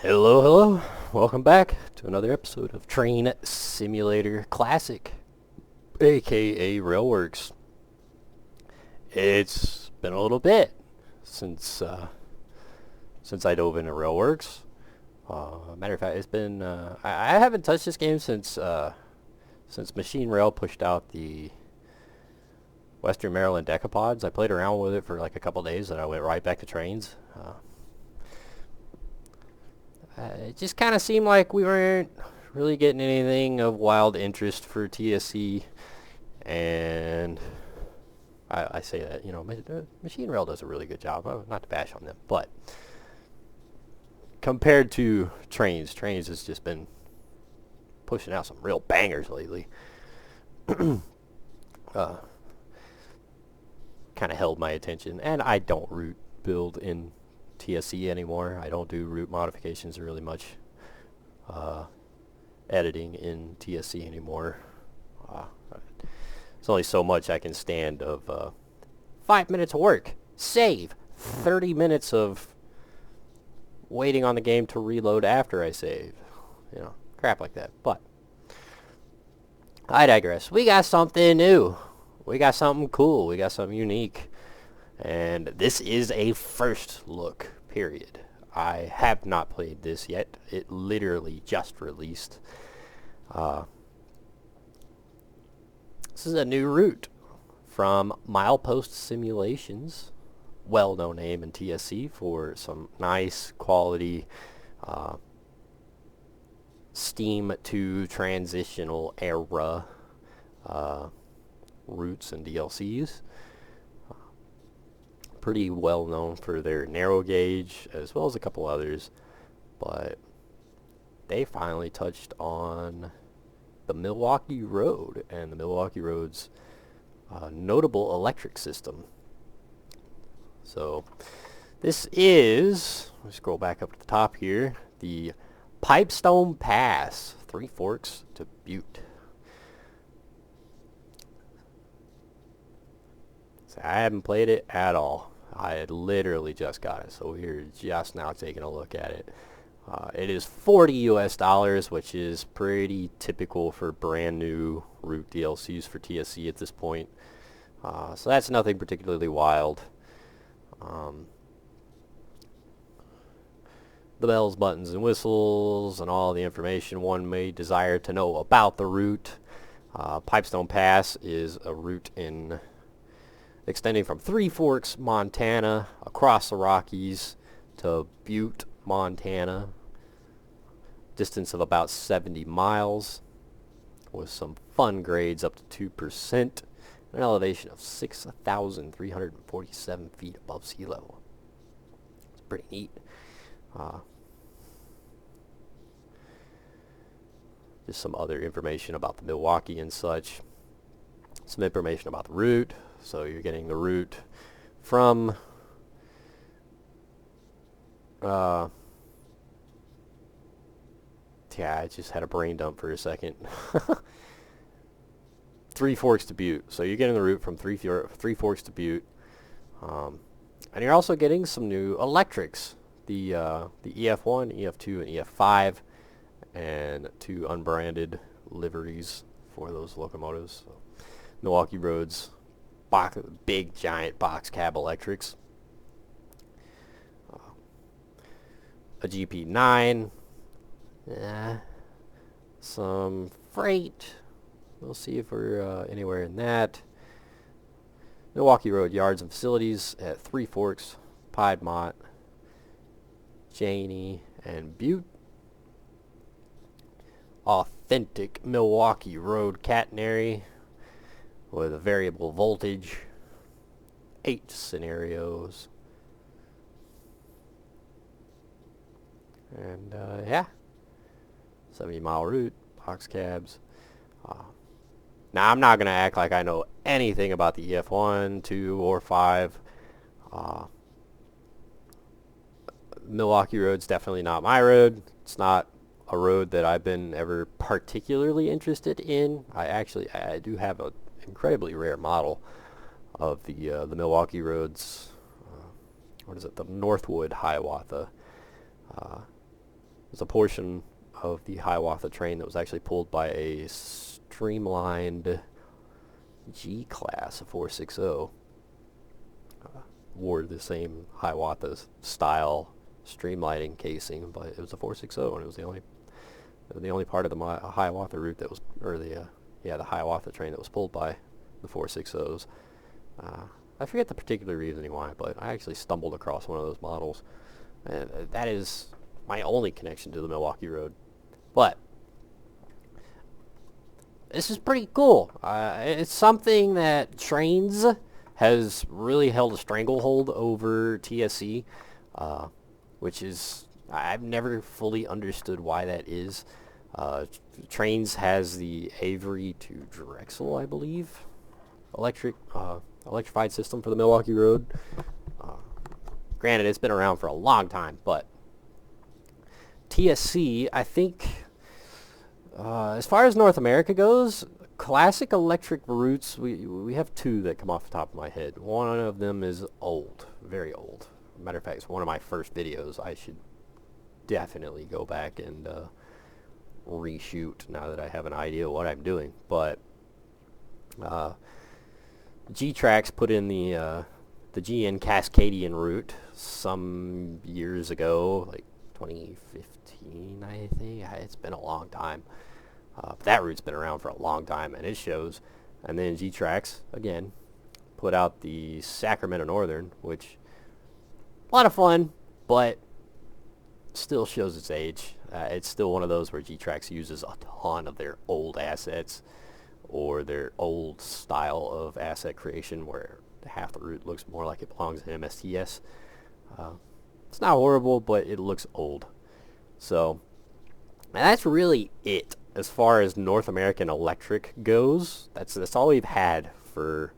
Hello, hello. Welcome back to another episode of Train Simulator Classic, aka Railworks. It's been a little bit since I dove into Railworks. Matter of fact, it's been I haven't touched this game since Machine Rail pushed out the Western Maryland decapods. I played around with it for like a couple days, and I went right back to trains. It just kind of seemed like we weren't really getting anything of wild interest for TSC, and I say that, Machine Rail does a really good job. Not to bash on them, but compared to Trains has just been pushing out some real bangers lately. Kind of held my attention, and I don't route build in TSC anymore. I don't do route modifications or really much editing in TSC anymore. There's only so much I can stand of 5 minutes of work, save, 30 minutes of waiting on the game to reload after I save. Crap like that. But I digress. We got something new. We got something cool. We got something unique. And this is a first look, period. I have not played this yet. It literally just released. This is a new route from Milepost Simulations, well-known name in TSC for some nice quality Steam to transitional era routes and DLCs. Pretty well known for their narrow gauge as well as a couple others, but they finally touched on the Milwaukee Road and the Milwaukee Road's notable electric system. So this is, let's scroll back up to the top here, the Pipestone Pass, Three Forks to Butte. So I haven't played it at all. I had literally just got it, so we're just now taking a look at it. It is $40 US, which is pretty typical for brand new route DLCs for TSC at this point. So that's nothing particularly wild. The bells, buttons, and whistles, and all the information one may desire to know about the route. Pipestone Pass is a route extending from Three Forks, Montana, across the Rockies to Butte, Montana. Distance of about 70 miles with some fun grades up to 2%. An elevation of 6,347 feet above sea level. It's pretty neat. Just some other information about the Milwaukee and such. Some information about the route. So you're getting the route from yeah, I just had a brain dump for a second. Three Forks to Butte. So you're getting the route from Three Forks to Butte. And you're also getting some new electrics. The EF1, EF2, and EF5, and 2 unbranded liveries for those locomotives. So Milwaukee Road's big giant box cab electrics. A GP9. Some freight. We'll see if we're anywhere in that. Milwaukee Road yards and facilities at Three Forks, Piedmont, Janey, and Butte. Authentic Milwaukee Road catenary with a variable voltage, 8 scenarios, and yeah, 70-mile route, box cabs. Now I'm not gonna act like I know anything about the EF1, 2, or 5. Milwaukee Road's definitely not my road. It's not a road that I've been ever particularly interested in. I do have an incredibly rare model of the Milwaukee Roads. What is it? The Northwood Hiawatha. There's a portion of the Hiawatha train that was actually pulled by a streamlined G-Class 460. Wore the same Hiawatha style streamlining casing, but it was a 460, and it was the only part of the Hiawatha route that was, or the Hiawatha train that was pulled by the 460s. I forget the particular reasoning why, but I actually stumbled across one of those models, and that is my only connection to the Milwaukee Road. But this is pretty cool. It's something that Trains has really held a stranglehold over TSC, which is, I've never fully understood why that is. Trains has the Avery to Drexel, I believe, electrified system for the Milwaukee Road. Granted, it's been around for a long time, but TSC, I think, as far as North America goes, classic electric routes, we have two that come off the top of my head. One of them is old, very old. Matter of fact, it's one of my first videos. I should definitely go back and reshoot now that I have an idea what I'm doing. But G-Trax put in the GN Cascadian route some years ago, like 2015, I think. It's been a long time. That route's been around for a long time, and it shows. And then G-Trax, again, put out the Sacramento Northern, which, a lot of fun, but still shows its age. It's still one of those where G-Trax uses a ton of their old assets, or their old style of asset creation, where half the route looks more like it belongs in MSTS. It's not horrible, but it looks old. So, and that's really it as far as North American electric goes. That's all we've had for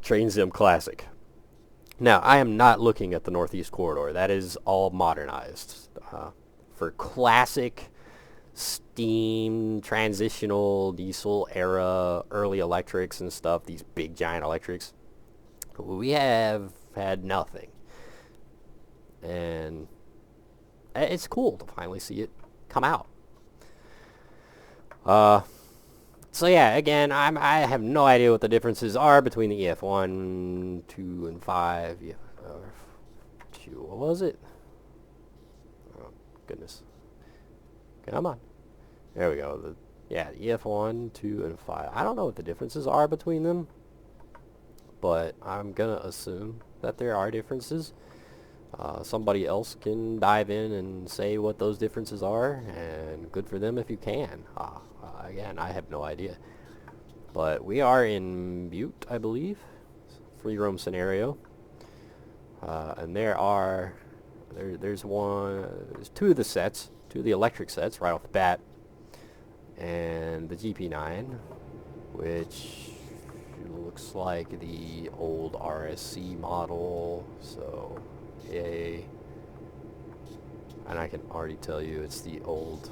Train Sim Classic. Now, I am not looking at the Northeast Corridor. That is all modernized. For classic steam, transitional, diesel era, early electrics and stuff, these big giant electrics, we have had nothing. And it's cool to finally see it come out. So yeah, again, I have no idea what the differences are between the EF1, 2, and 5. What was it? Oh, goodness. Come on. There we go. The EF1, 2, and 5. I don't know what the differences are between them, but I'm going to assume that there are differences. Somebody else can dive in and say what those differences are, and good for them if you can. Again, I have no idea. But we are in Butte, I believe. Free roam scenario. And there's two of the sets, two of the electric sets right off the bat. And the GP9, which looks like the old RSC model. So, yay. And I can already tell you it's the old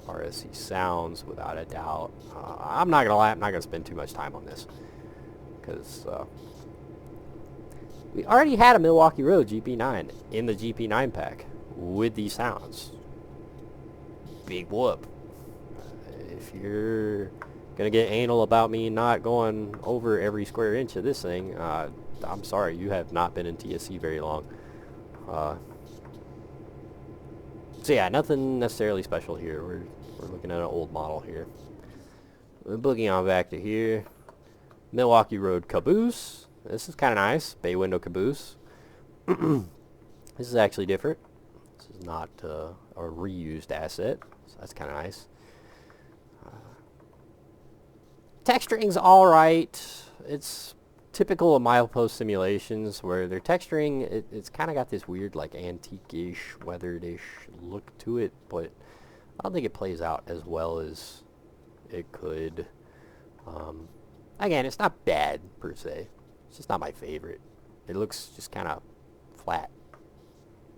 RSC sounds without a doubt. I'm not going to lie, I'm not going to spend too much time on this, because we already had a Milwaukee Road GP9 in the GP9 pack with these sounds. Big whoop. If you're going to get anal about me not going over every square inch of this thing, I'm sorry, you have not been in TSC very long. So yeah, nothing necessarily special here. We're looking at an old model here. We're booking on back to here. Milwaukee Road caboose. This is kind of nice. Bay window caboose. This is actually different. This is not a reused asset, so that's kind of nice. Texturing's alright. It's typical of milepost simulations where their texturing, it's kind of got this weird, like, antique-ish, weathered-ish look to it, but I don't think it plays out as well as it could. Again, it's not bad, per se. It's just not my favorite. It looks just kind of flat,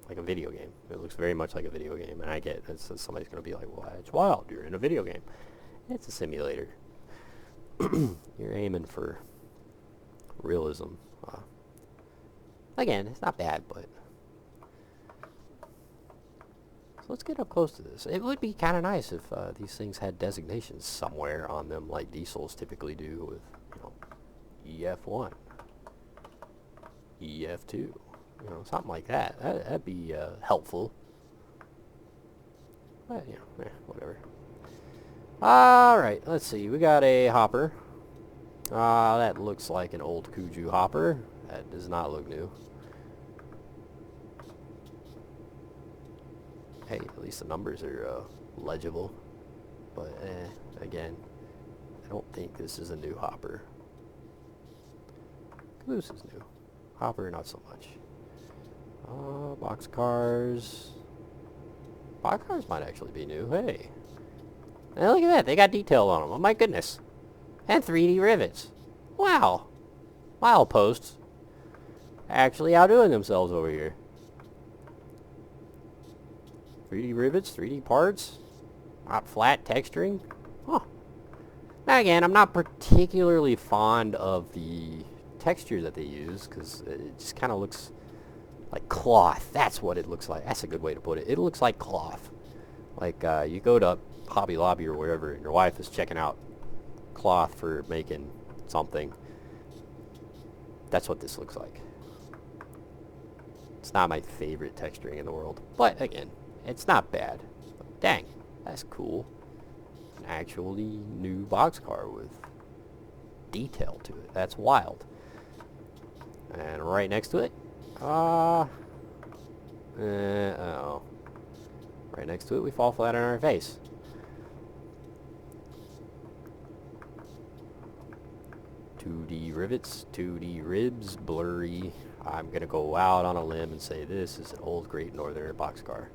like a video game. It looks very much like a video game, and I get that somebody's going to be like, well, it's wild, you're in a video game. It's a simulator. You're aiming for realism. Again, it's not bad, but let's get up close to this. It would be kind of nice if these things had designations somewhere on them, like diesels typically do with, EF1, EF2, something like that. That'd be helpful. But, whatever. Alright, let's see. We got a hopper. That looks like an old Kuju hopper. That does not look new. Hey, at least the numbers are legible. But, again, I don't think this is a new hopper. Caboose is new. Hopper, not so much. Boxcars. Boxcars might actually be new. Hey. Hey, look at that. They got detail on them. Oh, my goodness. And 3D rivets. Wow. Mileposts actually outdoing themselves over here. 3D rivets, 3D parts, not flat texturing. Huh. Now again, I'm not particularly fond of the texture that they use because it just kind of looks like cloth. That's what it looks like. That's a good way to put it. It looks like cloth. Like you go to Hobby Lobby or wherever and your wife is checking out cloth for making something. That's what this looks like. It's not my favorite texturing in the world. But again, it's not bad. Dang, that's cool. An actually new boxcar with detail to it. That's wild. And right next to it, right next to it, we fall flat on our face. "2D rivets, 2D ribs, blurry." I'm gonna go out on a limb and say this is an old Great Northern boxcar.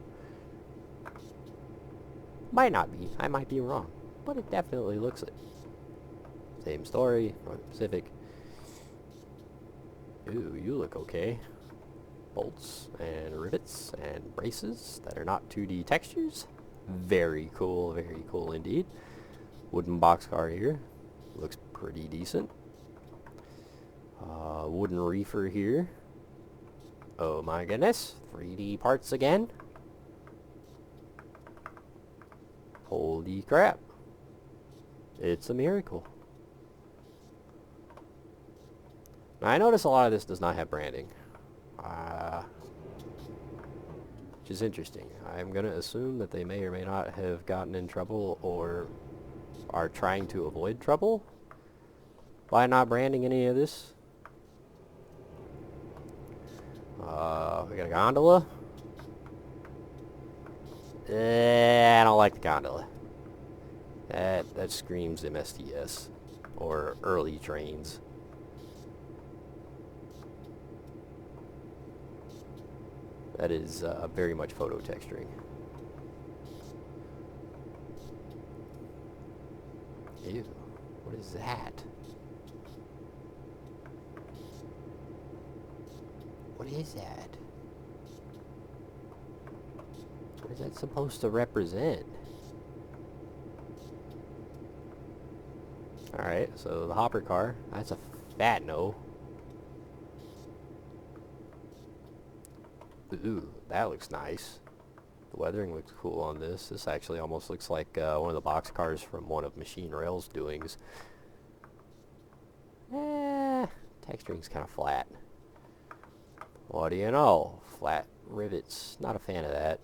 Might not be. I might be wrong. But it definitely looks it. Same story. Northern Pacific. Ooh, you look okay. Bolts and rivets and braces that are not 2D textures. Very cool indeed. Wooden boxcar here. Looks pretty decent. Wooden reefer here. Oh my goodness. 3D parts again. Holy crap. It's a miracle. Now I notice a lot of this does not have branding. Which is interesting. I'm going to assume that they may or may not have gotten in trouble or are trying to avoid trouble by not branding any of this. We got a gondola. I don't like the gondola. That screams MSDS or early trains. That is very much photo texturing. Ew, what is that? What is that? What is that supposed to represent? Alright, so the hopper car, that's a fat no. Ooh, that looks nice. The weathering looks cool on this. This actually almost looks like one of the box cars from one of Machine Rail's doings. Texturing's kind of flat. What do you know? Flat rivets. Not a fan of that.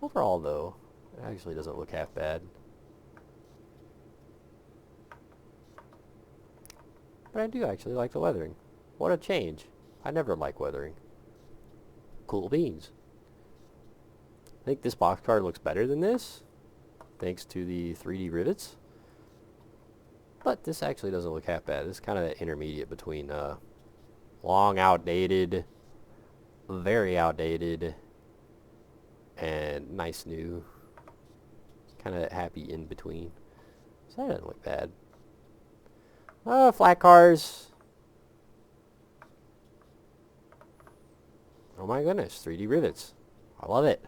Overall, though, it actually doesn't look half bad. But I do actually like the weathering. What a change. I never like weathering. Cool beans. I think this boxcar looks better than this, thanks to the 3D rivets. But this actually doesn't look half bad. This is kind of that intermediate between long outdated, very outdated, and nice new. Kind of happy in between. So that doesn't look bad. Flat cars. Oh my goodness, 3D rivets. I love it.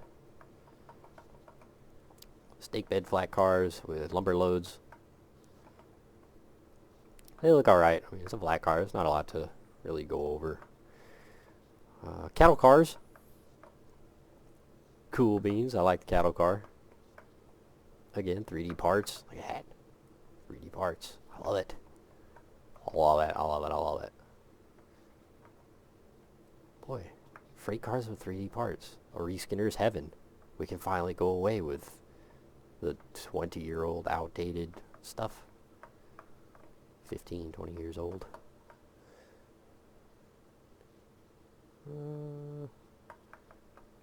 Stake bed flat cars with lumber loads. They look alright. I mean, it's a flat car. There's not a lot to really go over. Cattle cars. Cool beans. I like the cattle car. Again, 3D parts. Look at that. 3D parts. I love it. I love it. I love it. I love it. Boy, freight cars with 3D parts. A reskinner's heaven. We can finally go away with the 20-year-old outdated stuff. 15, 20 years old.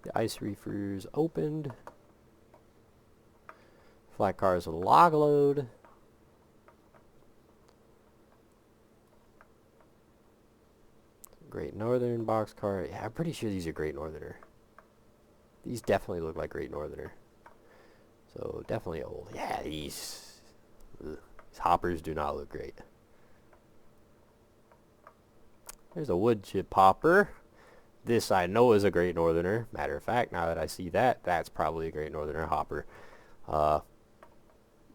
The ice reefers opened. Flat cars with log load. Great Northern boxcar. Yeah, I'm pretty sure these are Great Northerner. These definitely look like Great Northerner. So definitely old. Yeah, these hoppers do not look great. There's a wood chip hopper. This I know is a Great Northerner. Matter of fact, now that I see that, that's probably a Great Northerner hopper.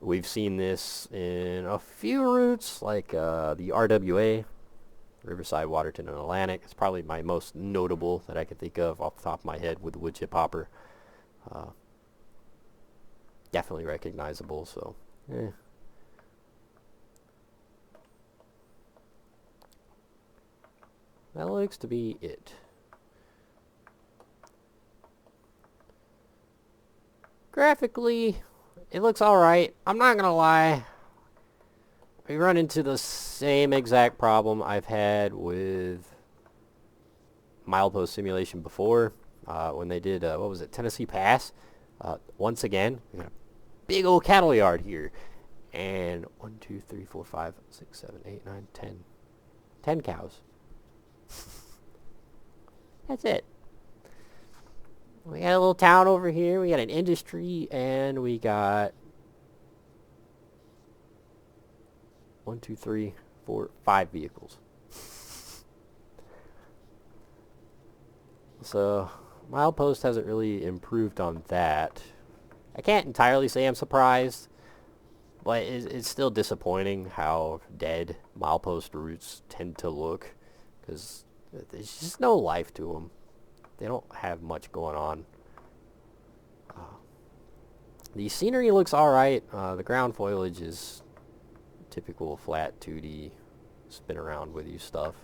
We've seen this in a few routes, like the RWA, Riverside, Waterton, and Atlantic. It's probably my most notable that I can think of off the top of my head with the wood chip hopper. Definitely recognizable, so that looks to be it. Graphically, it looks alright. I'm not gonna lie. We run into the same exact problem I've had with Milepost simulation before. When they did, what was it, Tennessee Pass. Once again, we got a big old cattle yard here. And 1, 2, 3, 4, 5, 6, 7, 8, 9, 10. 10 cows. That's it. We got a little town over here. We got an industry, and we got 1, 2, 3, 4, 5 vehicles. So Milepost hasn't really improved on that. I can't entirely say I'm surprised, but it's still disappointing how dead Milepost routes tend to look, because there's just no life to them. They don't have much going on. The scenery looks alright. The ground foliage is typical flat 2D spin around with you stuff.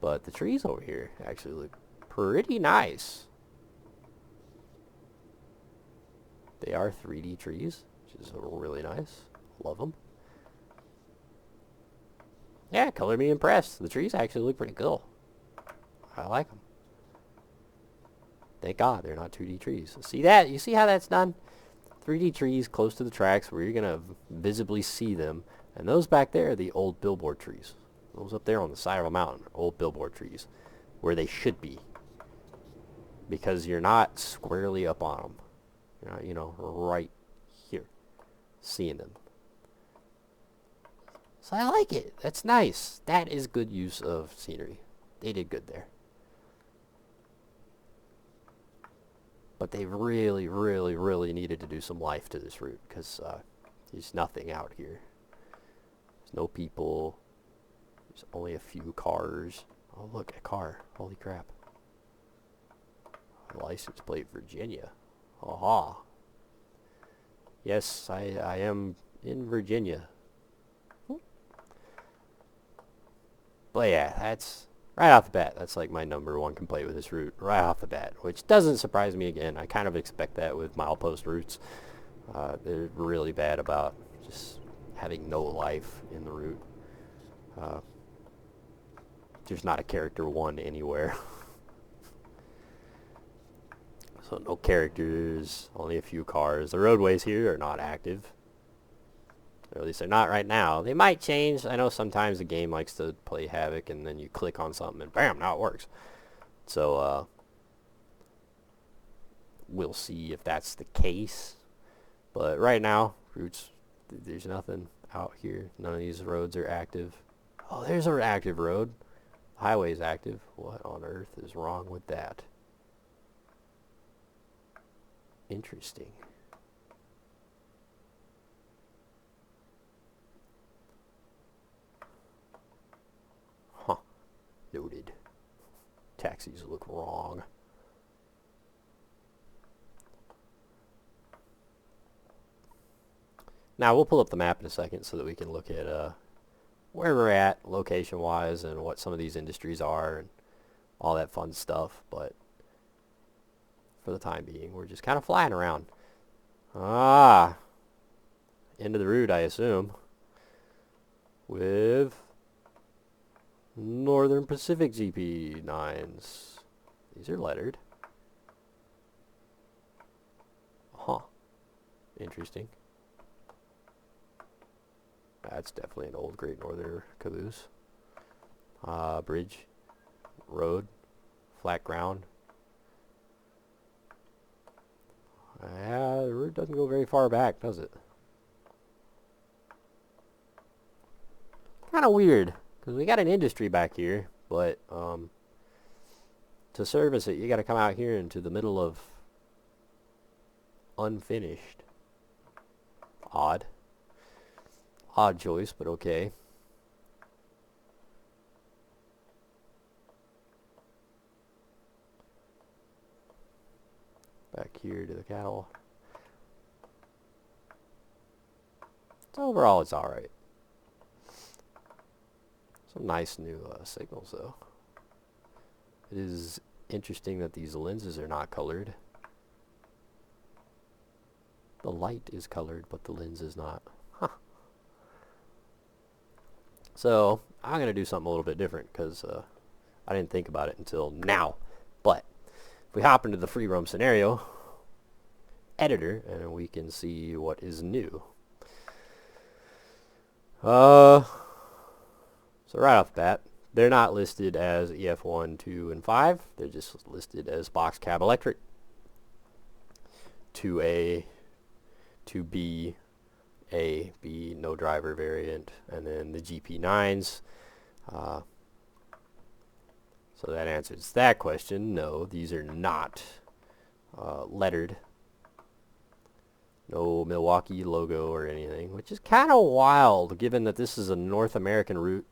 But the trees over here actually look pretty nice. They are 3D trees, which is really nice. Love them. Yeah, color me impressed. The trees actually look pretty cool. I like them. Thank God they're not 2D trees. See that? You see how that's done? 3D trees close to the tracks where you're going to visibly see them. And those back there are the old billboard trees. Those up there on the side of a mountain are old billboard trees. Where they should be. Because you're not squarely up on them. You're not, you know, right here. Seeing them. So I like it. That's nice. That is good use of scenery. They did good there. But they really, really, really needed to do some life to this route, because there's nothing out here. There's no people. There's only a few cars. Oh, look, a car. Holy crap. License plate Virginia. Aha. Yes, I am in Virginia. But yeah, that's... right off the bat, that's like my #1 complaint with this route, right off the bat, which doesn't surprise me again. I kind of expect that with Milepost routes. They're really bad about just having no life in the route. There's not a character 1 anywhere. So no characters, only a few cars. The roadways here are not active. Or at least they're not right now. They might change. I know sometimes the game likes to play havoc and then you click on something and bam, now it works. So, we'll see if that's the case. But right now, routes, there's nothing out here. None of these roads are active. Oh, there's our active road. The highway's active. What on earth is wrong with that? Interesting. Noted. Taxis look wrong. Now we'll pull up the map in a second so that we can look at where we're at location-wise and what some of these industries are and all that fun stuff. But for the time being, we're just kind of flying around. Ah, end of the route, I assume, with Northern Pacific GP9s. These are lettered. Huh. Interesting. That's definitely an old Great Northern caboose. Bridge, road, flat ground. The route doesn't go very far back, does it? Kind of weird, because we got an industry back here, but to service it, you got to come out here into the middle of unfinished. Odd choice, but okay. Back here to the cattle. So overall, it's alright. Some nice new signals, though. It is interesting that these lenses are not colored. The light is colored, but the lens is not. Huh. So, I'm going to do something a little bit different, because I didn't think about it until now. But, if we hop into the free roam scenario editor, and we can see what is new. So right off the bat, they're not listed as EF1, 2, and 5. They're just listed as box cab electric. 2A, 2B, A, B, no driver variant, and then the GP9s. So that answers that question. No, these are not lettered. No Milwaukee logo or anything, which is kind of wild given that this is a North American route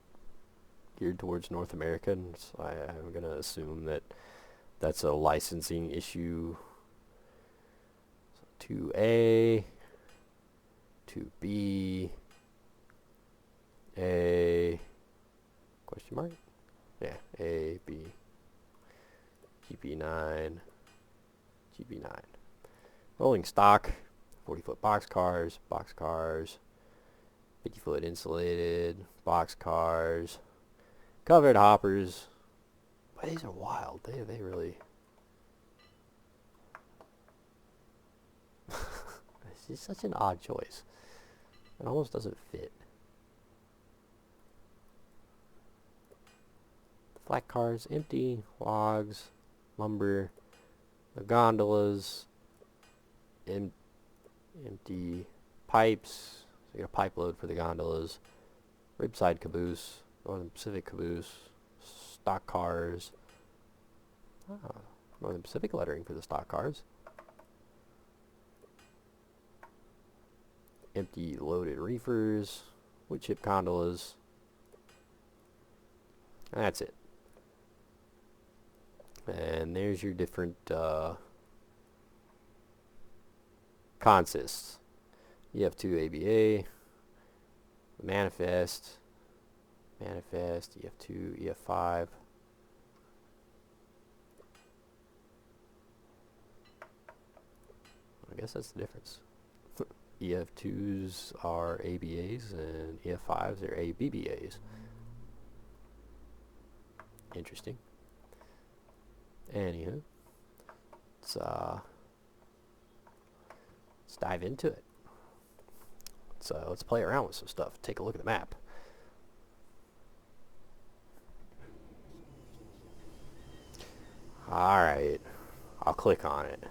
geared towards North Americans. I'm going to assume that that's a licensing issue. So 2A, 2B, A, question mark? Yeah, A, B, GP9, GP9. Rolling stock, 40-foot box cars, 50-foot insulated, box cars, covered hoppers. But these are wild. They really... It's just such an odd choice. It almost doesn't fit. Flat cars, empty, logs, lumber, the gondolas, empty pipes. So you got a pipe load for the gondolas, ribside caboose, Northern Pacific caboose, stock cars. Northern Pacific lettering for the stock cars. Empty loaded reefers, wood chip gondolas. And that's it. And there's your different consists. EF2 ABA, manifest, EF2, EF5. I guess that's the difference. EF2s are ABAs and EF5s are ABBAs. Interesting. Anywho, let's dive into it. Let's play around with some stuff. Take a look at the map. Alright, I'll click on it.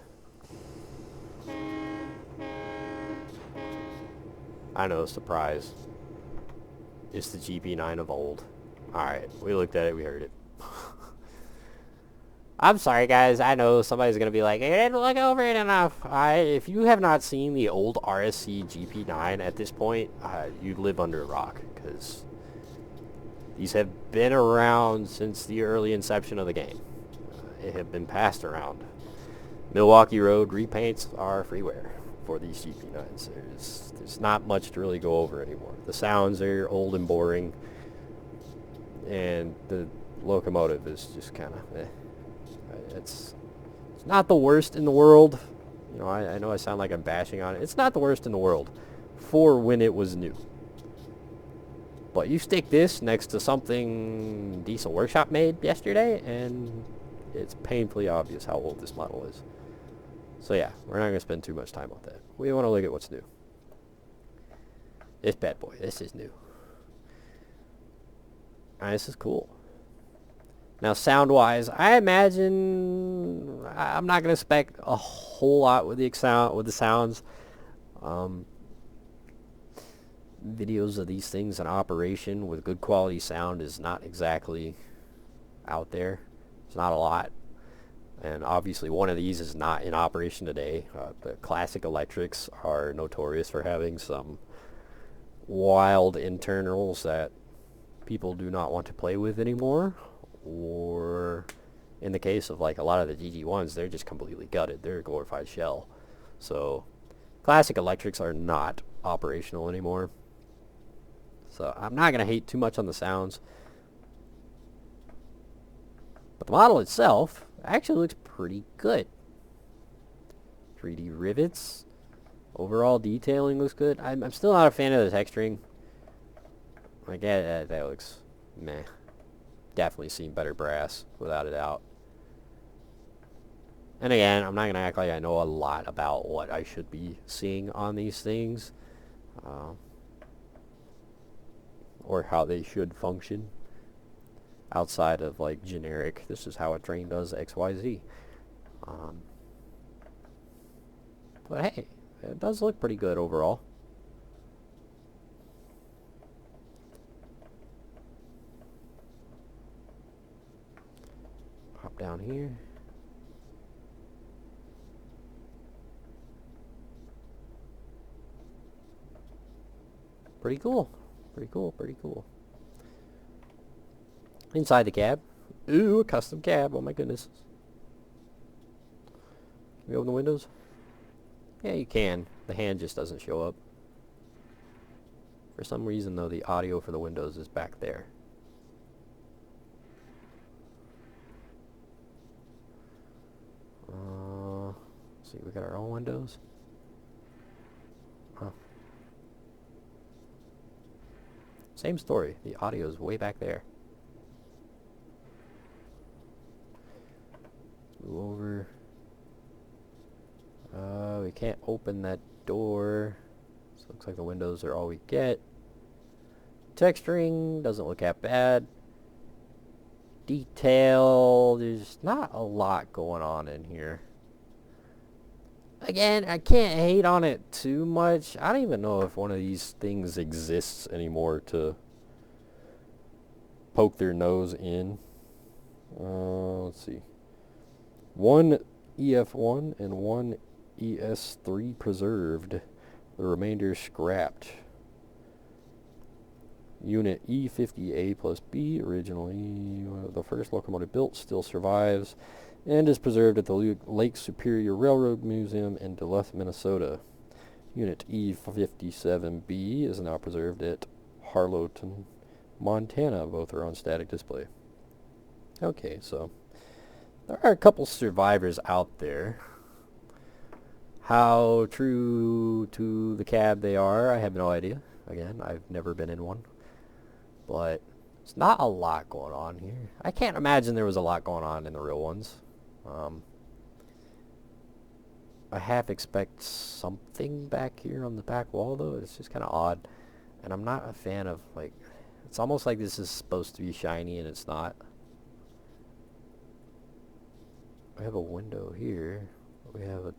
I know, surprise. It's the GP9 of old. Alright, we looked at it, we heard it. I'm sorry guys, I know somebody's going to be like, I didn't look over it enough. If you have not seen the old RSC GP9 at this point, you live under a rock, because these have been around since the early inception of the game. They have been passed around. Milwaukee Road repaints are freeware. for these GP9s. There's not much to really go over anymore. The sounds are old and boring, and the locomotive is just kind of it's not the worst in the world. You know, I know I sound like I'm bashing on it. It's not the worst in the world for when it was new. But you stick this next to something Diesel Workshop made yesterday, and it's painfully obvious how old this model is. So yeah, we're not going to spend too much time on that. We want to look at what's new. This bad boy, this is new. This is cool. Now, sound-wise, I imagine I'm not going to expect a whole lot with the sounds. Videos of these things in operation with good quality sound is not exactly out there. It's not a lot. And obviously one of these is not in operation today. The classic electrics are notorious for having some wild internals that people do not want to play with anymore. Or in the case of like a lot of the GG1s, they're just completely gutted. They're a glorified shell. So classic electrics are not operational anymore. So I'm not going to hate too much on the sounds. But the model itself actually looks pretty good. 3D rivets. Overall detailing looks good. I'm still not a fan of the texturing. Like, that looks meh. Definitely seen better brass, without a doubt. And again, I'm not going to act like I know a lot about what I should be seeing on these things. Or how they should function. Outside of, like, generic, this is how a train does XYZ. But hey, it does look pretty good overall. Hop down here. Pretty cool. Pretty cool, pretty cool. Inside the cab. Ooh, a custom cab. Oh my goodness. Can we open the windows? Yeah, you can. The hand just doesn't show up. For some reason, though, the audio for the windows is back there. Let's see, we got our own windows. Huh. Same story. The audio is way back there. Move over. We can't open that door. So looks like the windows are all we get. Texturing doesn't look that bad. Detail, there's not a lot going on in here. Again, I can't hate on it too much. I don't even know if one of these things exists anymore to poke their nose in. Let's see. One EF1 and one ES3 preserved. The remainder scrapped. Unit E50A plus B, originally the first locomotive built, still survives and is preserved at the Lake Superior Railroad Museum in Duluth, Minnesota. Unit E57B is now preserved at Harlowton, Montana. Both are on static display. Okay, so there are a couple survivors out there. How true to the cab they are, I have no idea. Again, I've never been in one. But it's not a lot going on here. I can't imagine there was a lot going on in the real ones. I half expect something back here on the back wall, though. It's just kind of odd. And I'm not a fan of, like, it's almost like this is supposed to be shiny and it's not. I have a window here. We have a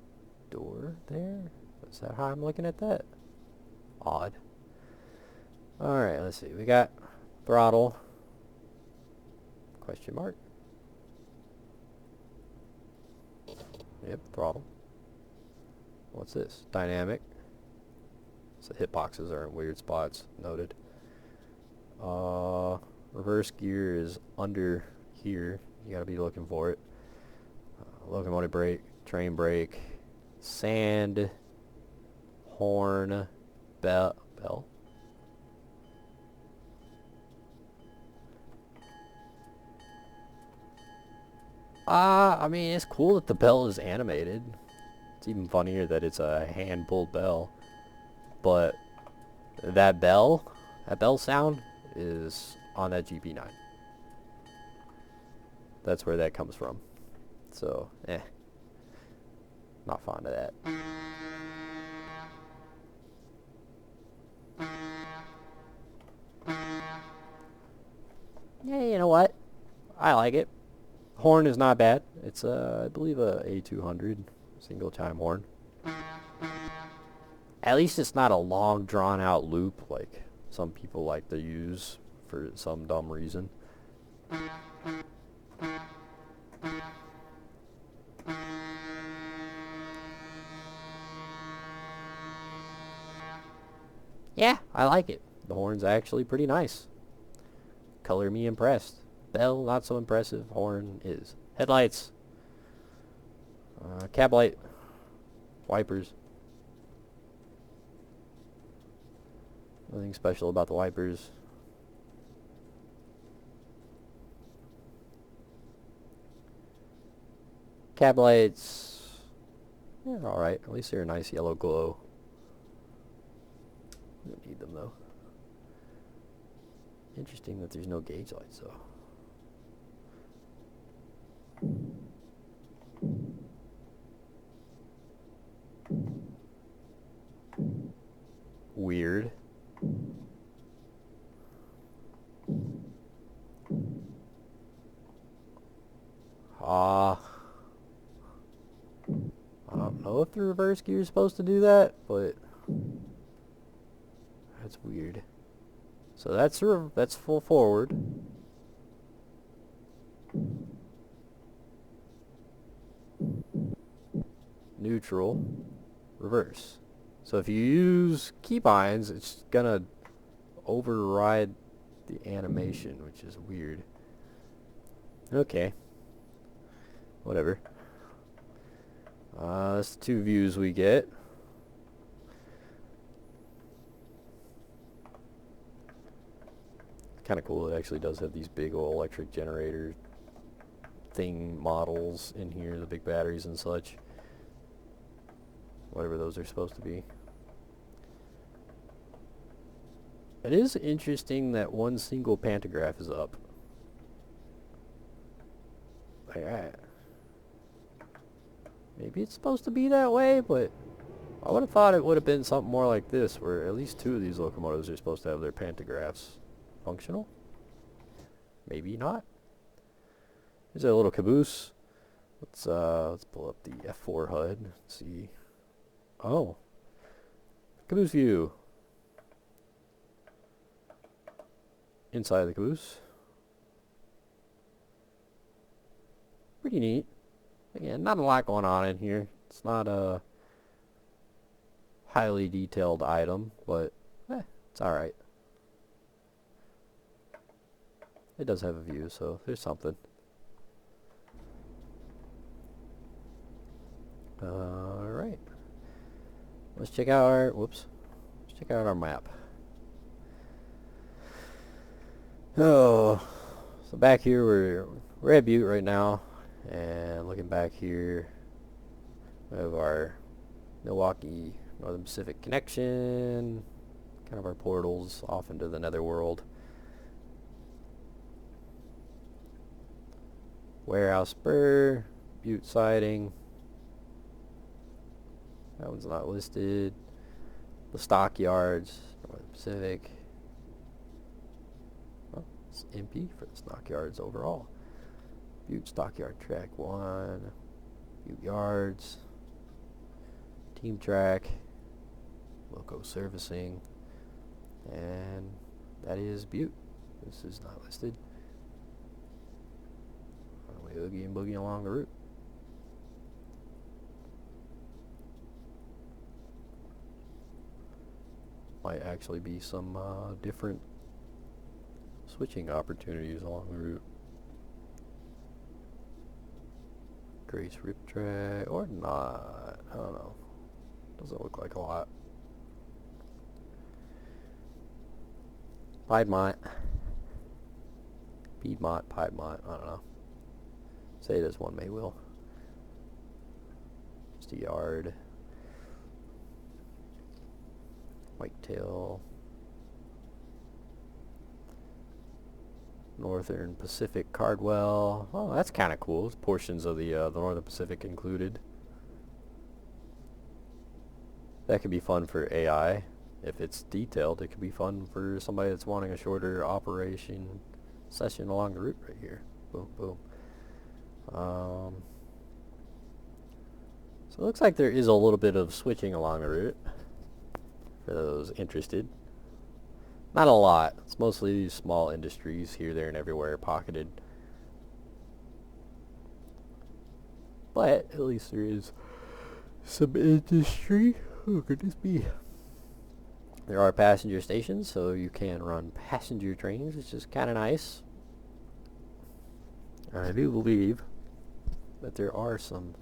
door there. Is that how I'm looking at that? Odd. Alright, let's see. We got throttle. Question mark. Yep, throttle. What's this? Dynamic. So hitboxes are in weird spots. Noted. Reverse gear is under here. You gotta be looking for it. Locomotive brake, train brake, sand. horn, bell. I mean, it's cool that the bell is animated. It's even funnier that it's a hand-pulled bell. But that bell sound is on that GP9. That's where that comes from. So, not fond of that. Yeah, you know what? I like it. Horn is not bad. It's I believe a A200 single chime horn. At least it's not a long drawn out loop like some people like to use for some dumb reason. Yeah, I like it. The horn's actually pretty nice. Color me impressed. Bell, not so impressive. Horn is. Headlights. Cab light. Wipers. Nothing special about the wipers. Cab lights. Yeah, they're alright. At least they're a nice yellow glow. I don't need them though. Interesting that there's no gauge lights though. Weird. I don't know if the reverse gear is supposed to do that, but that's weird. So that's full forward. Neutral, reverse. So if you use keybinds, it's gonna override the animation, which is weird. Okay. Whatever. That's the two views we get. Kind of cool. It actually does have these big old electric generator thing models in here, the big batteries and such. Whatever those are supposed to be. It is interesting that one single pantograph is up. Maybe it's supposed to be that way, but I would have thought it would have been something more like this, where at least two of these locomotives are supposed to have their pantographs functional. Maybe not. Here's a little caboose. Let's pull up the F4 HUD and see. Oh, caboose view. Inside the caboose. Pretty neat. Again, not a lot going on in here. It's not a highly detailed item, but it's alright. It does have a view, so there's something. Alright. Let's check out our let's check out our map. Oh, so back here we're at Butte right now, and looking back here we have our Milwaukee Northern Pacific connection, kind of our portals off into the netherworld. Warehouse Spur, Butte siding. That one's not listed. The stockyards, Northern Pacific. Well, it's empty for the stockyards overall. Butte Stockyard Track 1. Butte Yards. Team Track. Loco Servicing. And that is Butte. This is not listed. We oogie and boogie along the route. Might actually be some different switching opportunities along the route. Grace Rip Track, or not. I don't know. Doesn't look like a lot. Piedmont, I don't know. Say it as one may will. Just a yard. Whitetail. Northern Pacific Cardwell. Oh, that's kind of cool. Portions of the Northern Pacific included. That could be fun for AI. If it's detailed, it could be fun for somebody that's wanting a shorter operation session along the route right here. Boom, boom. So it looks like there is a little bit of switching along the route for those interested. Not a lot. It's mostly small industries here, there, and everywhere pocketed. But at least there is some industry. Oh, goodness me. There are passenger stations, so you can run passenger trains, which is kind of nice. I do believe that there are some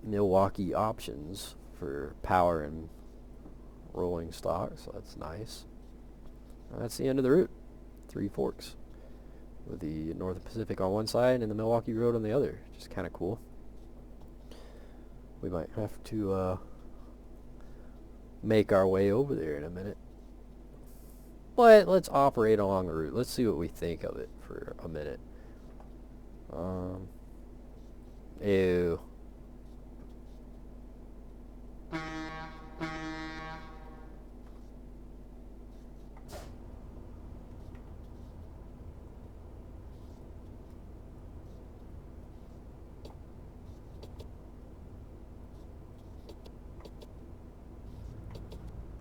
Milwaukee options for power and rolling stock, so that's nice. That's the end of the route. 3 forks with the Northern Pacific on one side and the Milwaukee Road on the other. Just kind of cool. We might have to make our way over there in a minute. But let's operate along the route. Let's see what we think of it for a minute. Ew.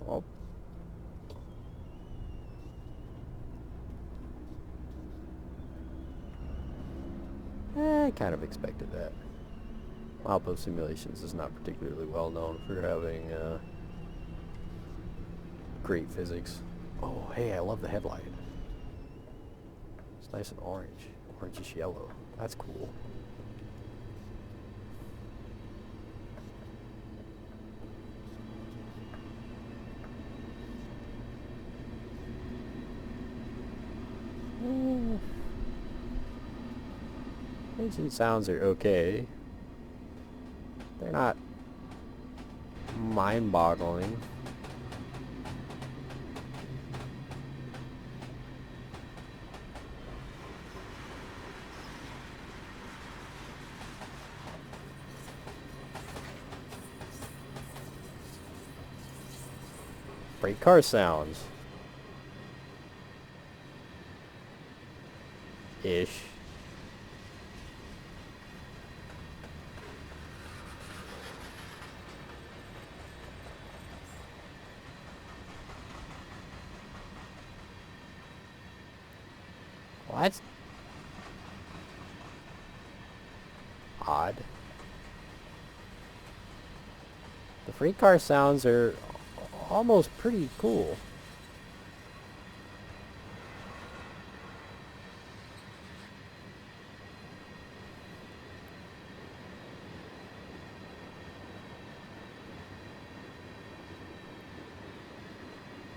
Oh. I kind of expected that. Milepost Simulations is not particularly well known for having great physics. Oh, hey, I love the headlight. It's nice and orange. Orangish yellow. That's cool. Engine sounds are okay. They're not mind-boggling. Freight car sounds. Ish. Well, that's odd. The freight car sounds are almost pretty cool.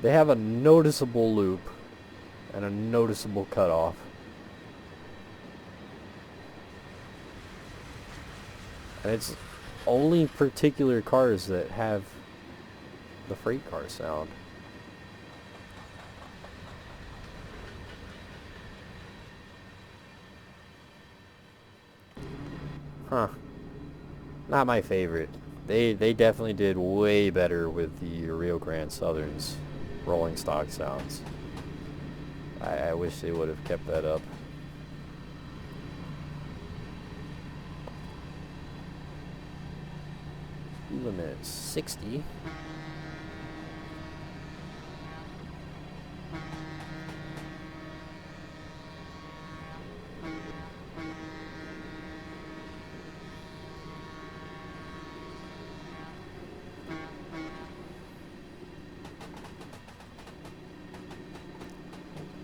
They have a noticeable loop and a noticeable cutoff. And it's only particular cars that have the freight car sound. Huh. Not my favorite. They definitely did way better with the Rio Grande Southern's rolling stock sounds. I wish they would have kept that up. Speed limit is 60.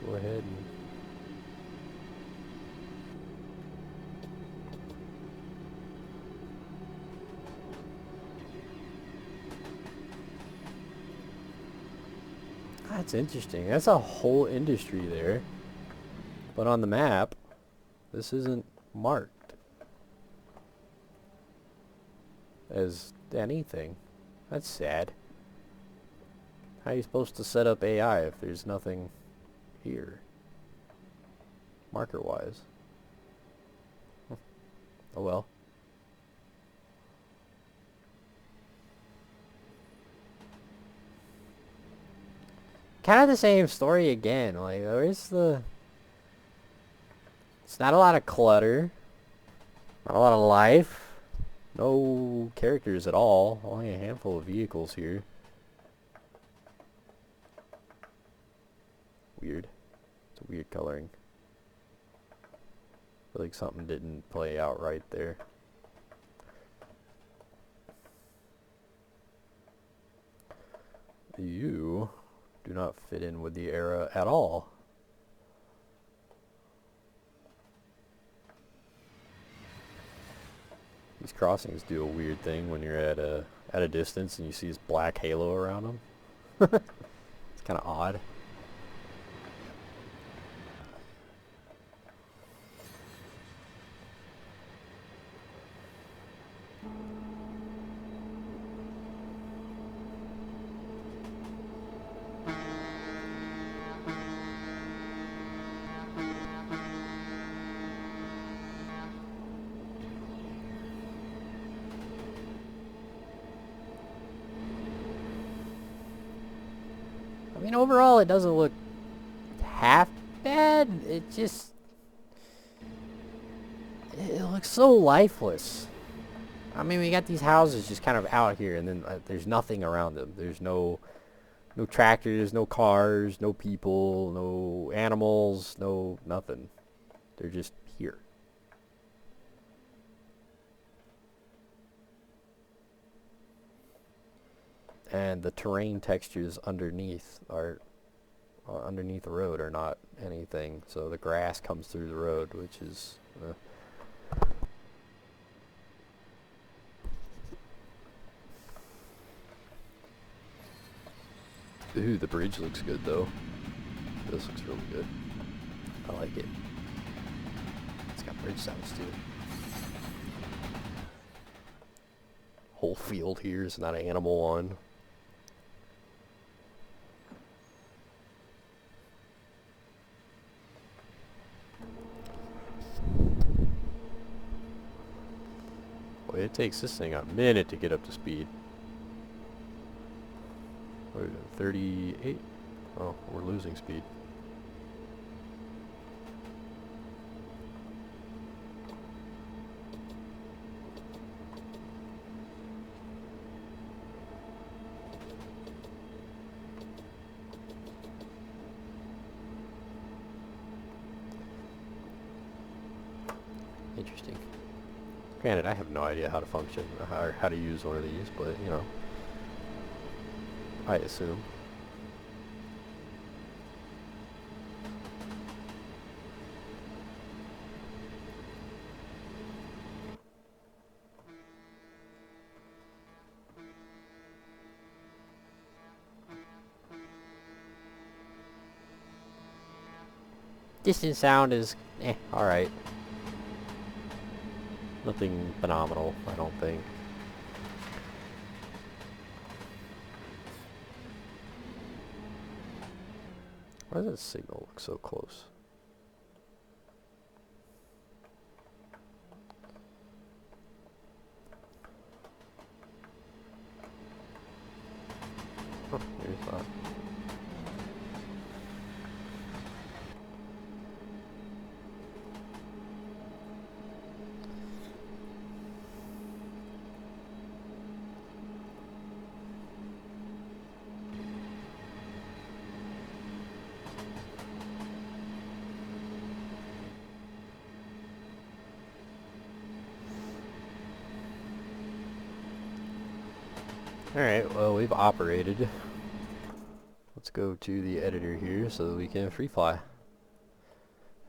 Go ahead and That's interesting. That's a whole industry there. But on the map, this isn't marked as anything. That's sad. How are you supposed to set up AI if there's nothing here, marker-wise? Oh well. Kind of the same story again. Like, where's the... It's not a lot of clutter. Not a lot of life. No characters at all. Only a handful of vehicles here. Weird. It's a weird coloring. I feel like something didn't play out right there. You do not fit in with the era at all. These crossings do a weird thing when you're at a distance and you see this black halo around them. It's kind of odd. I mean, overall, it doesn't look half bad. It looks so lifeless. I mean, we got these houses just kind of out here, and then there's nothing around them. There's no tractors, no cars, no people, no animals, no nothing. They're just here. And the terrain textures underneath underneath the road are not anything. So the grass comes through the road, which is ooh, the bridge looks good though. This looks really good. I like it. It's got bridge sounds too. Whole field here is not an animal on. Boy, it takes this thing a minute to get up to speed. What are we doing, 38? Oh, we're losing speed. Interesting. Granted, I have no idea how to function or how to use one of these, but you know, I assume. Distant sound is alright. Nothing phenomenal, I don't think. Why does that signal look so close? Oh, here's that. Alright, well, we've operated. Let's go to the editor here so that we can free fly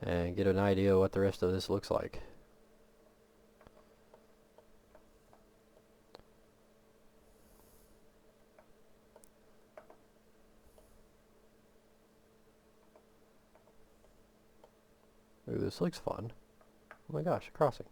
and get an idea of what the rest of this looks like. this looks fun. Oh my gosh, a crossing.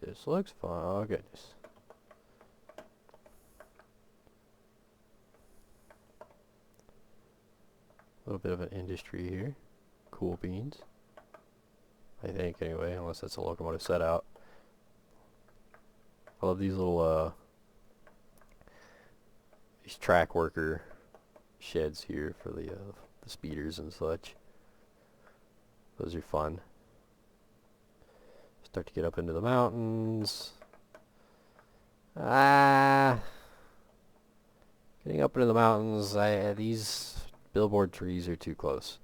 This looks fun. Oh goodness. A little bit of an industry here. Cool beans. I think anyway, unless that's a locomotive set out. I love these little these track worker sheds here for the speeders and such. Those are fun. Start to get up into the mountains. Getting up into the mountains, these billboard trees are too close.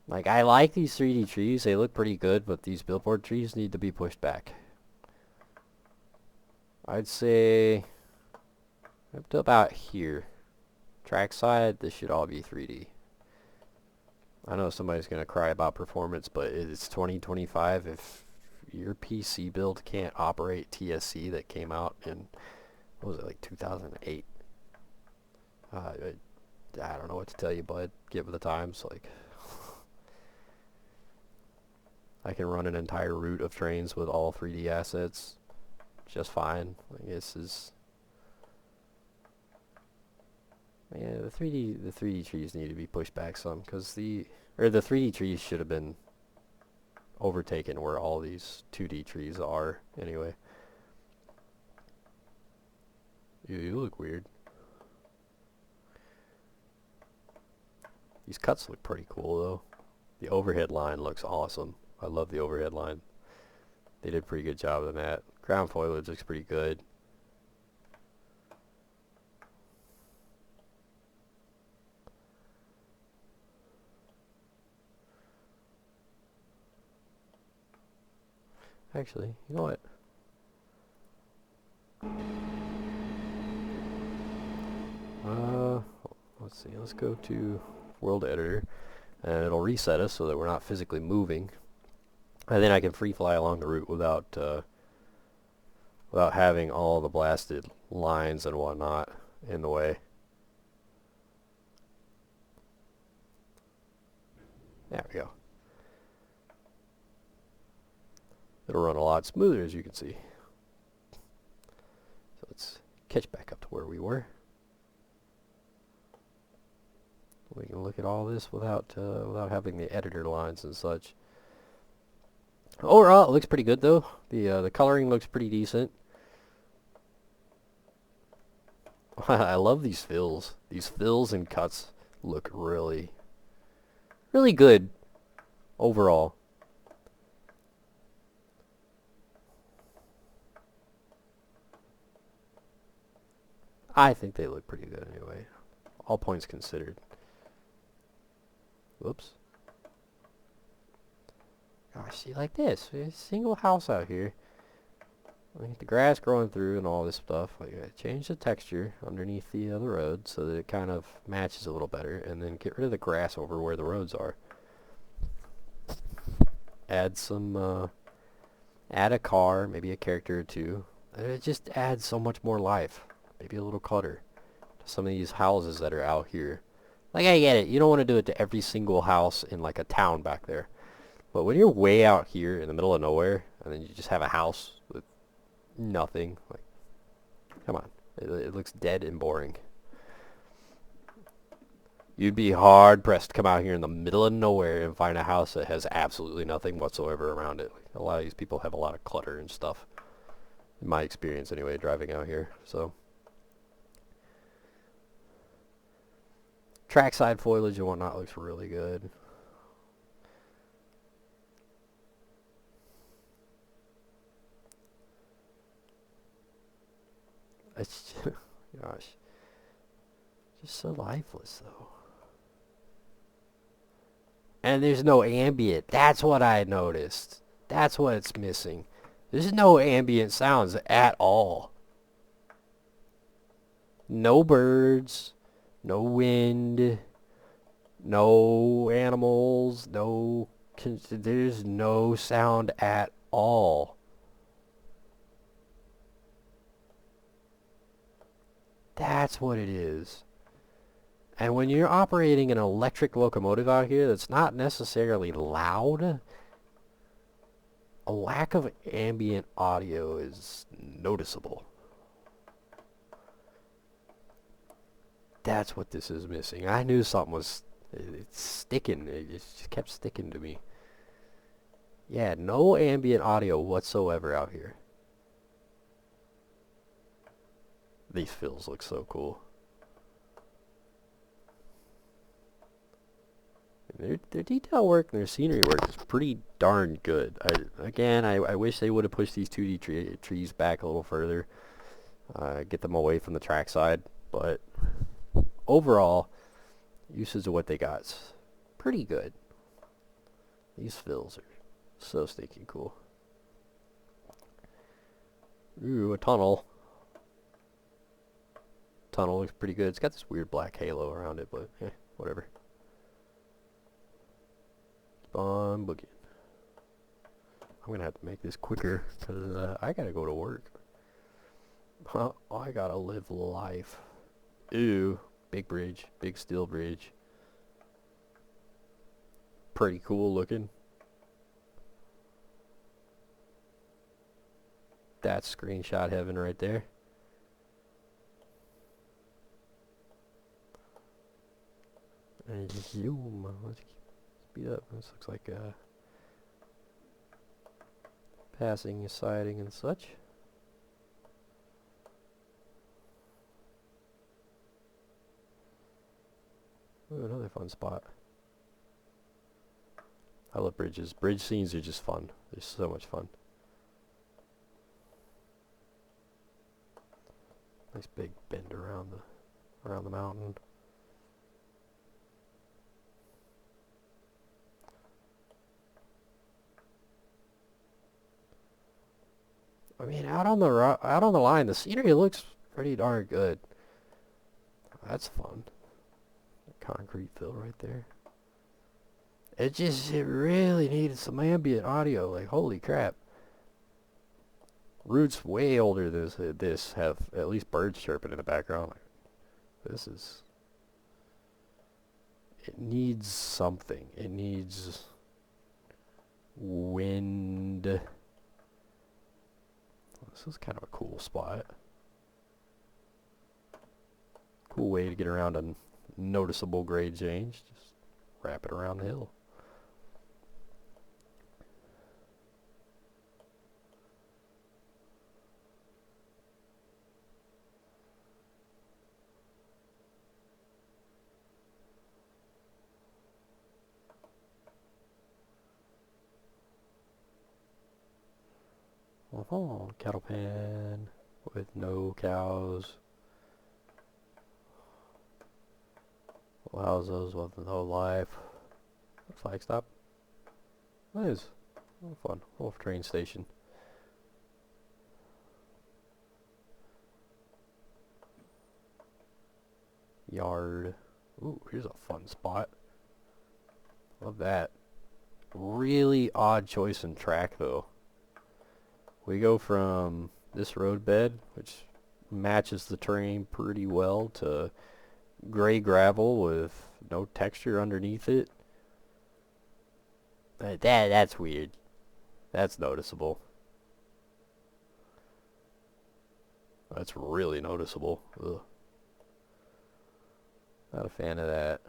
Like, I like these 3D trees, they look pretty good, but these billboard trees need to be pushed back. I'd say up to about here. Trackside, this should all be 3D. I know somebody's going to cry about performance, but it's 2025. If your PC build can't operate TSC that came out in, what was it, like 2008? I don't know what to tell you, bud. Give it the times. Like, I can run an entire route of trains with all 3D assets just fine. Like, this is... Yeah, the 3D trees need to be pushed back some, because the 3D trees should have been overtaken where all these 2D trees are anyway. You look weird. These cuts look pretty cool though. The overhead line looks awesome. I love the overhead line. They did a pretty good job on that. Ground foliage looks pretty good. Actually, you know what? Let's see. Let's go to World Editor, and it'll reset us so that we're not physically moving, and then I can free fly along the route without having all the blasted lines and whatnot in the way. There we go. It'll run a lot smoother, as you can see. So let's catch back up to where we were. We can look at all this without having the editor lines and such. Overall, it looks pretty good though. The coloring looks pretty decent. I love these fills. These fills and cuts look really, really good overall. I think they look pretty good anyway, all points considered. Whoops. Gosh, see, like this, a single house out here. Like the grass growing through and all this stuff. Like, change the texture underneath the road so that it kind of matches a little better, and then get rid of the grass over where the roads are. Add some, add a car, maybe a character or two. It just adds so much more life. Maybe a little clutter to some of these houses that are out here. Like, I get it. You don't want to do it to every single house in like a town back there. But when you're way out here in the middle of nowhere, and then you just have a house with nothing, like, come on. It looks dead and boring. You'd be hard pressed to come out here in the middle of nowhere and find a house that has absolutely nothing whatsoever around it. Like, a lot of these people have a lot of clutter and stuff. In my experience anyway, driving out here. So trackside foliage and whatnot looks really good. It's gosh, just so lifeless though. And there's no ambient. That's what I noticed. That's what it's missing. There's no ambient sounds at all. No birds, no wind, no animals, there's no sound at all. That's what it is. And when you're operating an electric locomotive out here that's not necessarily loud, a lack of ambient audio is noticeable. That's what this is missing. I knew something was... It's sticking. It just kept sticking to me. Yeah, no ambient audio whatsoever out here. These fills look so cool. Their detail work and their scenery work is pretty darn good. I wish they would have pushed these 2D trees back a little further. Get them away from the trackside. But overall, usage of what they got's pretty good. These fills are so stinking cool. Ooh, a tunnel. Tunnel looks pretty good. It's got this weird black halo around it, but whatever. Keep on boogieing. I'm gonna have to make this quicker because I gotta go to work. I gotta live life. Ooh, big bridge, big steel bridge. Pretty cool looking. That's screenshot heaven right there. And zoom. Let's speed up. This looks like passing, siding, and such. Ooh, another fun spot. I love bridges. Bridge scenes are just fun. They're so much fun. Nice big bend around the mountain. I mean, out on the line, the scenery looks pretty darn good. That's fun. Concrete fill right there. It really needed some ambient audio. Like, holy crap. Routes way older than this have at least birds chirping in the background. This is... It needs something. It needs wind. This is kind of a cool spot. Cool way to get around a noticeable grade change. Just wrap it around the hill. Oh, cattle pen with no cows. Allows those with no life. Flag stop. That is fun. Wolf train station. Yard. Ooh, here's a fun spot. Love that. Really odd choice in track though. We go from this road bed, which matches the terrain pretty well, to gray gravel with no texture underneath it. That's weird. That's noticeable. That's really noticeable. Ugh. Not a fan of that.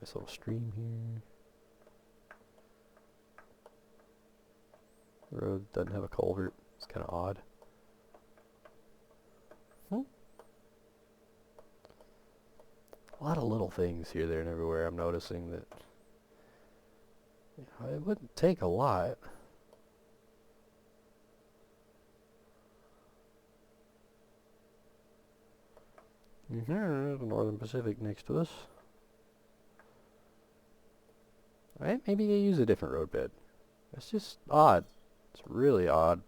Nice little stream here. The road doesn't have a culvert. It's kind of odd. A lot of little things here, there, and everywhere. I'm noticing that it wouldn't take a lot. The Northern Pacific next to us. Alright, maybe they use a different roadbed. That's just odd. It's really odd.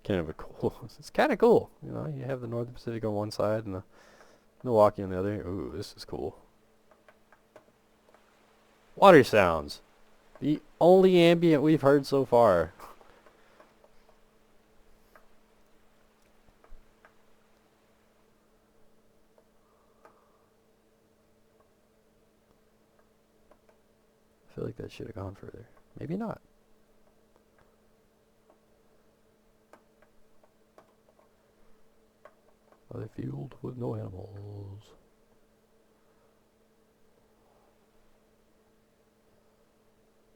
kind of a cool. It's kind of cool. You know, you have the Northern Pacific on one side and the Milwaukee on the other. Ooh, this is cool. Water sounds. The only ambient we've heard so far. I feel like that should have gone further. Maybe not. A field with no animals.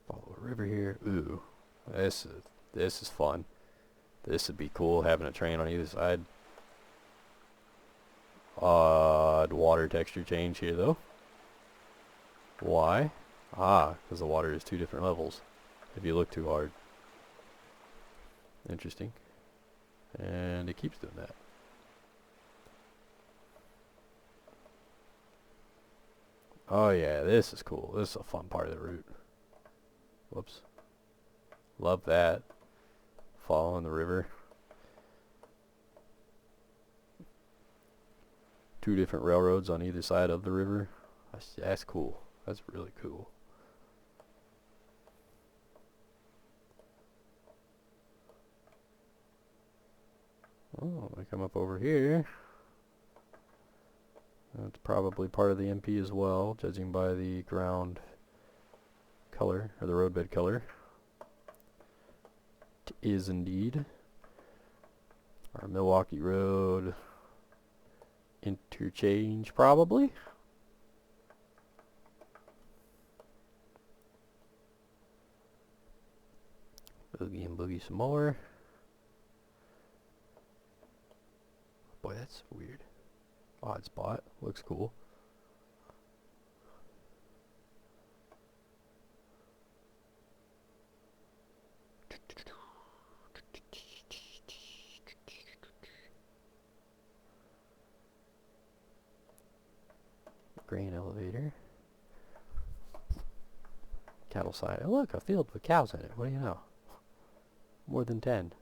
Follow a river here. Ooh, this is fun. This would be cool, having a train on either side. Odd water texture change here though. Why? Ah, because the water is 2 different levels. If you look too hard. Interesting. And it keeps doing that. Oh yeah, this is cool. This is a fun part of the route. Whoops. Love that. Following the river. 2 different railroads on either side of the river. That's cool. That's really cool. Oh, I come up over here. That's probably part of the MP as well, judging by the ground color, or the roadbed color. It is indeed. Our Milwaukee Road interchange, probably. Boogie and boogie some more. Boy, that's weird. Odd spot. Looks cool. Grain elevator. Cattle side. Oh look, a field with cows in it. What do you know? More than 10.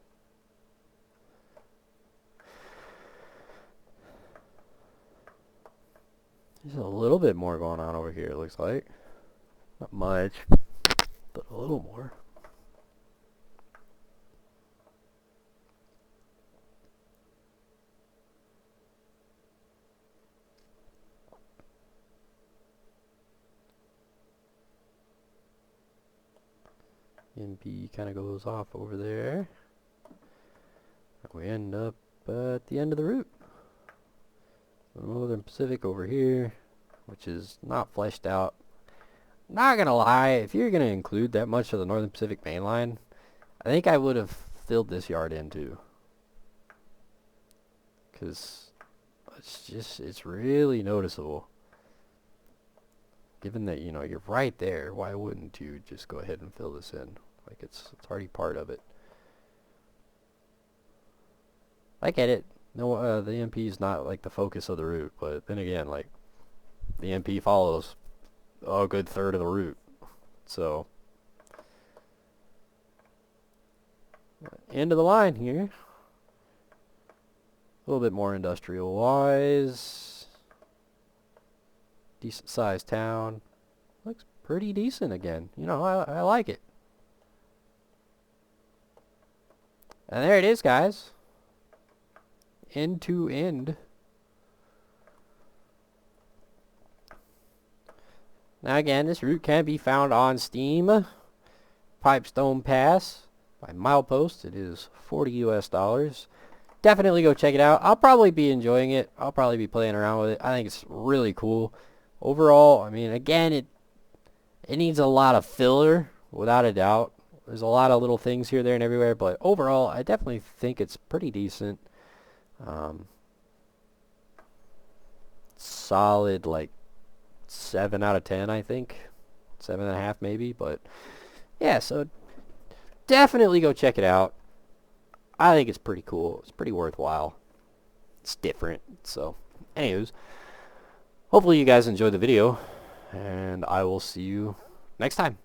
There's a little bit more going on over here, it looks like. Not much, but a little more. MP kind of goes off over there. We end up at the end of the route. The Northern Pacific over here, which is not fleshed out. Not gonna lie, if you're gonna include that much of the Northern Pacific main line, I think I would have filled this yard in too. Because it's really noticeable. Given that, you know, you're right there, why wouldn't you just go ahead and fill this in? Like it's already part of it. I get it. No, the MP is not like the focus of the route, but then again, like the MP follows a good third of the route. So end of the line here. A little bit more industrial wise. Decent sized town. Looks pretty decent again. You know, I like it. And there it is, guys. End to end. Now again, this route can be found on Steam. Pipestone Pass by Milepost. It is $40 US. Definitely go check it out. I'll probably be enjoying it. I'll probably be playing around with it. I think it's really cool. Overall, I mean, again, it needs a lot of filler, without a doubt. There's a lot of little things here, there, and everywhere, but overall, I definitely think it's pretty decent. Solid, like 7 out of 10, I think. 7.5 maybe, but yeah, so definitely go check it out. I think it's pretty cool. It's pretty worthwhile. It's different. So, anyways, hopefully you guys enjoyed the video, and I will see you next time.